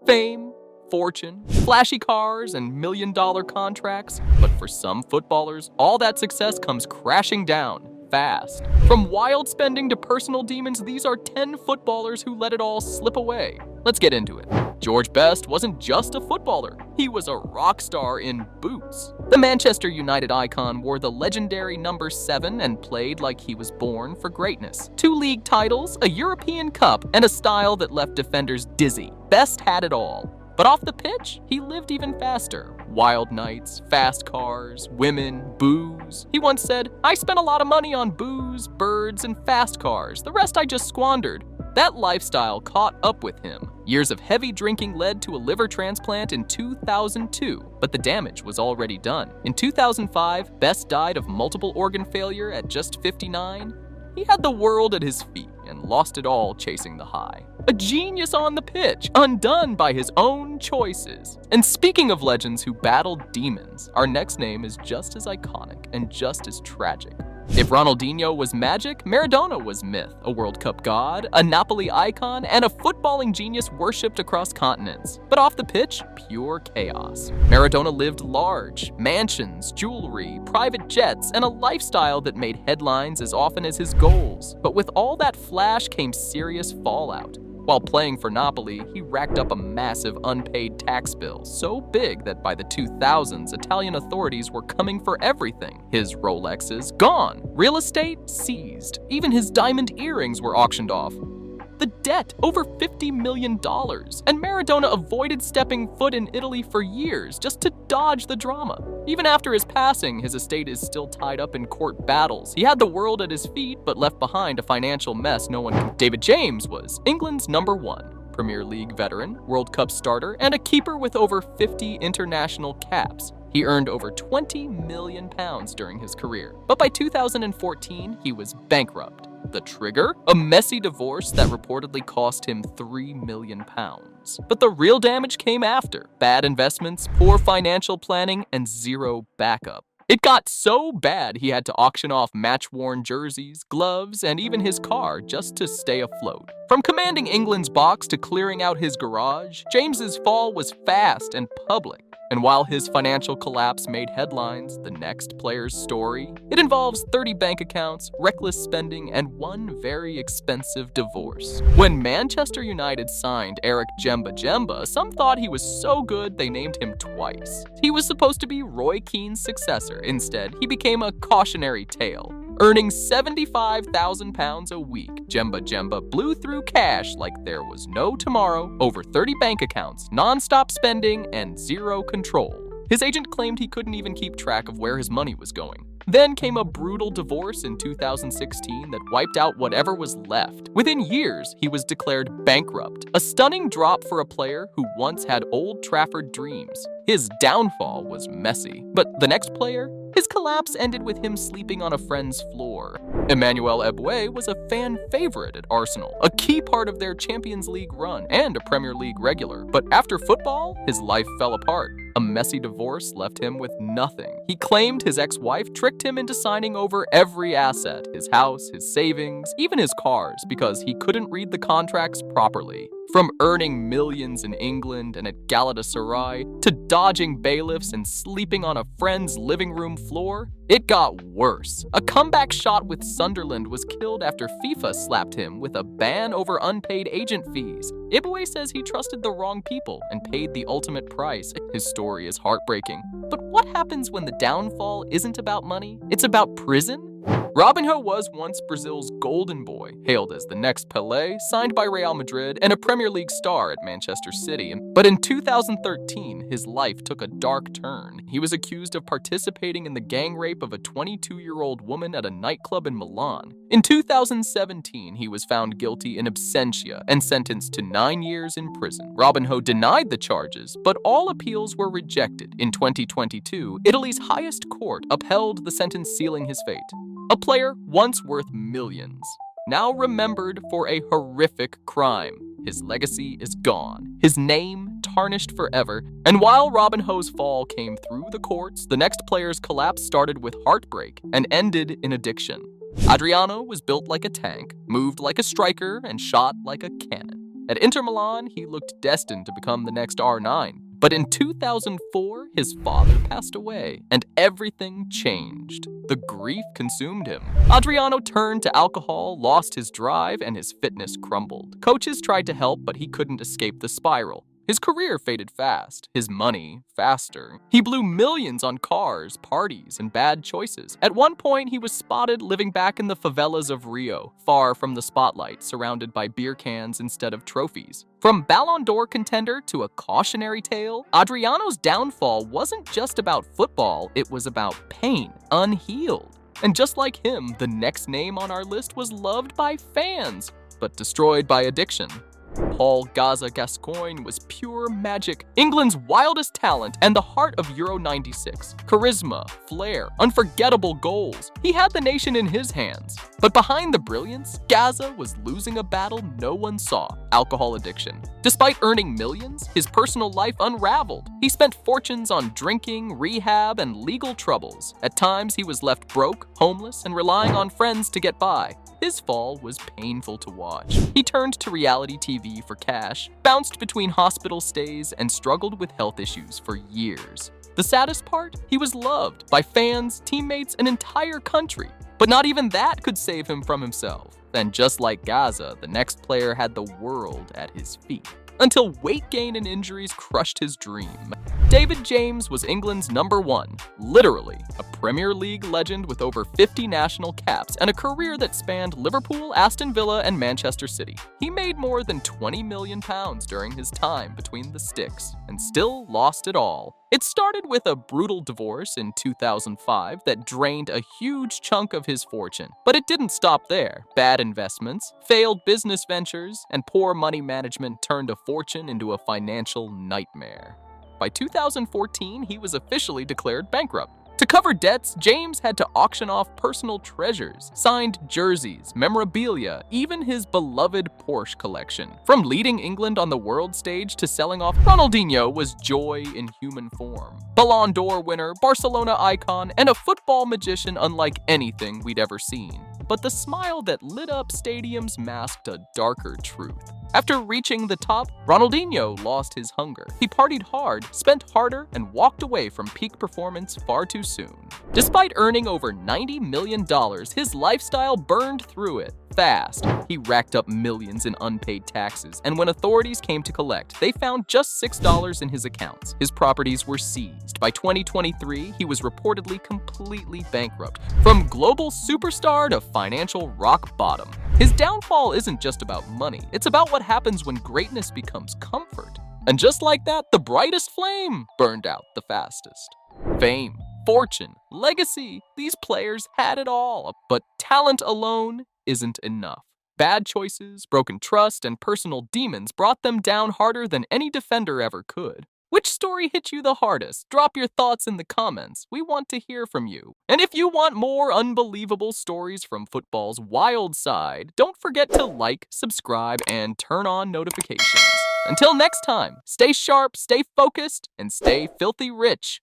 Fame, fortune, flashy cars, and million-dollar contracts. But for some footballers, all that success comes crashing down fast. From wild spending to personal demons, these are 10 footballers who let it all slip away. Let's get into it. George Best wasn't just a footballer, he was a rock star in boots. The Manchester United icon wore the legendary number 7 and played like he was born for greatness. 2 league titles, a European Cup, and a style that left defenders dizzy. Best had it all. But off the pitch, he lived even faster. Wild nights, fast cars, women, booze. He once said, "I spent a lot of money on booze, birds, and fast cars. The rest I just squandered." That lifestyle caught up with him. Years of heavy drinking led to a liver transplant in 2002, but the damage was already done. In 2005, Best died of multiple organ failure at just 59. He had the world at his feet and lost it all chasing the high. A genius on the pitch, undone by his own choices. And speaking of legends who battled demons, our next name is just as iconic and just as tragic. If Ronaldinho was magic, Maradona was myth, a World Cup god, a Napoli icon, and a footballing genius worshipped across continents. But off the pitch, pure chaos. Maradona lived large, mansions, jewelry, private jets, and a lifestyle that made headlines as often as his goals. But with all that flash came serious fallout. While playing for Napoli, he racked up a massive unpaid tax bill, so big that by the 2000s, Italian authorities were coming for everything. His Rolexes, gone. Real estate, seized. Even his diamond earrings were auctioned off. The debt, over $50 million. And Maradona avoided stepping foot in Italy for years just to dodge the drama. Even after his passing, his estate is still tied up in court battles. He had the world at his feet, but left behind a financial mess no one could. David James was England's number 1. Premier League veteran, World Cup starter, and a keeper with over 50 international caps. He earned over £20 million during his career. But by 2014, he was bankrupt. The trigger? A messy divorce that reportedly cost him £3 million. But the real damage came after. Bad investments, poor financial planning, and zero backup. It got so bad he had to auction off match-worn jerseys, gloves, and even his car just to stay afloat. From commanding England's box to clearing out his garage, James's fall was fast and public. And while his financial collapse made headlines, the next player's story, it involves 30 bank accounts, reckless spending, and one very expensive divorce. When Manchester United signed Eric Djemba, some thought he was so good they named him twice. He was supposed to be Roy Keane's successor. Instead, he became a cautionary tale. Earning £75,000 a week, Djemba blew through cash like there was no tomorrow, over 30 bank accounts, non-stop spending, and zero control. His agent claimed he couldn't even keep track of where his money was going. Then came a brutal divorce in 2016 that wiped out whatever was left. Within years, he was declared bankrupt, a stunning drop for a player who once had Old Trafford dreams. His downfall was messy, but the next player? His collapse ended with him sleeping on a friend's floor. Emmanuel Eboué was a fan favorite at Arsenal, a key part of their Champions League run and a Premier League regular. But after football, his life fell apart. A messy divorce left him with nothing. He claimed his ex-wife tricked him into signing over every asset, his house, his savings, even his cars, because he couldn't read the contracts properly. From earning millions in England and at Galatasaray, to dodging bailiffs and sleeping on a friend's living room floor, it got worse. A comeback shot with Sunderland was killed after FIFA slapped him with a ban over unpaid agent fees. Eboué says he trusted the wrong people and paid the ultimate price. His story is heartbreaking. But what happens when the downfall isn't about money? It's about prison? Robinho was once Brazil's golden boy, hailed as the next Pelé, signed by Real Madrid, and a Premier League star at Manchester City. But in 2013, his life took a dark turn. He was accused of participating in the gang rape of a 22-year-old woman at a nightclub in Milan. In 2017, he was found guilty in absentia and sentenced to 9 years in prison. Robinho denied the charges, but all appeals were rejected. In 2022, Italy's highest court upheld the sentence sealing his fate. A player once worth millions, now remembered for a horrific crime. His legacy is gone, his name tarnished forever, and while Robinho's fall came through the courts, the next player's collapse started with heartbreak and ended in addiction. Adriano was built like a tank, moved like a striker, and shot like a cannon. At Inter Milan, he looked destined to become the next R9. But in 2004, his father passed away, and everything changed. The grief consumed him. Adriano turned to alcohol, lost his drive, and his fitness crumbled. Coaches tried to help, but he couldn't escape the spiral. His career faded fast, his money faster. He blew millions on cars, parties, and bad choices. At one point, he was spotted living back in the favelas of Rio, far from the spotlight, surrounded by beer cans instead of trophies. From Ballon d'Or contender to a cautionary tale, Adriano's downfall wasn't just about football, it was about pain, unhealed. And just like him, the next name on our list was loved by fans, but destroyed by addiction. Paul Gaza Gascoigne was pure magic, England's wildest talent, and the heart of Euro '96. Charisma, flair, unforgettable goals. He had the nation in his hands. But behind the brilliance, Gaza was losing a battle no one saw: alcohol addiction. Despite earning millions, his personal life unraveled. He spent fortunes on drinking, rehab, and legal troubles. At times, he was left broke, homeless, and relying on friends to get by. His fall was painful to watch. He turned to reality TV for cash, bounced between hospital stays, and struggled with health issues for years. The saddest part? He was loved by fans, teammates, an entire country. But not even that could save him from himself. And just like Gaza, the next player had the world at his feet. Until weight gain and injuries crushed his dream. David James was England's #1, literally a Premier League legend with over 50 national caps and a career that spanned Liverpool, Aston Villa, and Manchester City. He made more than £20 million during his time between the sticks, and still lost it all. It started with a brutal divorce in 2005 that drained a huge chunk of his fortune. But it didn't stop there. Bad investments, failed business ventures, and poor money management turned a fortune into a financial nightmare. By 2014, he was officially declared bankrupt. To cover debts, James had to auction off personal treasures, signed jerseys, memorabilia, even his beloved Porsche collection. From leading England on the world stage to selling off, Ronaldinho was joy in human form. Ballon d'Or winner, Barcelona icon, and a football magician unlike anything we'd ever seen. But the smile that lit up stadiums masked a darker truth. After reaching the top, Ronaldinho lost his hunger. He partied hard, spent harder, and walked away from peak performance far too soon. Despite earning over $90 million, his lifestyle burned through it fast. He racked up millions in unpaid taxes, and when authorities came to collect, they found just $6 in his accounts. His properties were seized. By 2023, he was reportedly completely bankrupt, from global superstar to financial rock bottom. His downfall isn't just about money, it's about what happens when greatness becomes comfort. And just like that, the brightest flame burned out the fastest. Fame, fortune, legacy, these players had it all, but talent alone isn't enough. Bad choices, broken trust, and personal demons brought them down harder than any defender ever could. Which story hit you the hardest? Drop your thoughts in the comments. We want to hear from you. And if you want more unbelievable stories from football's wild side, don't forget to like, subscribe, and turn on notifications. Until next time, stay sharp, stay focused, and stay filthy rich.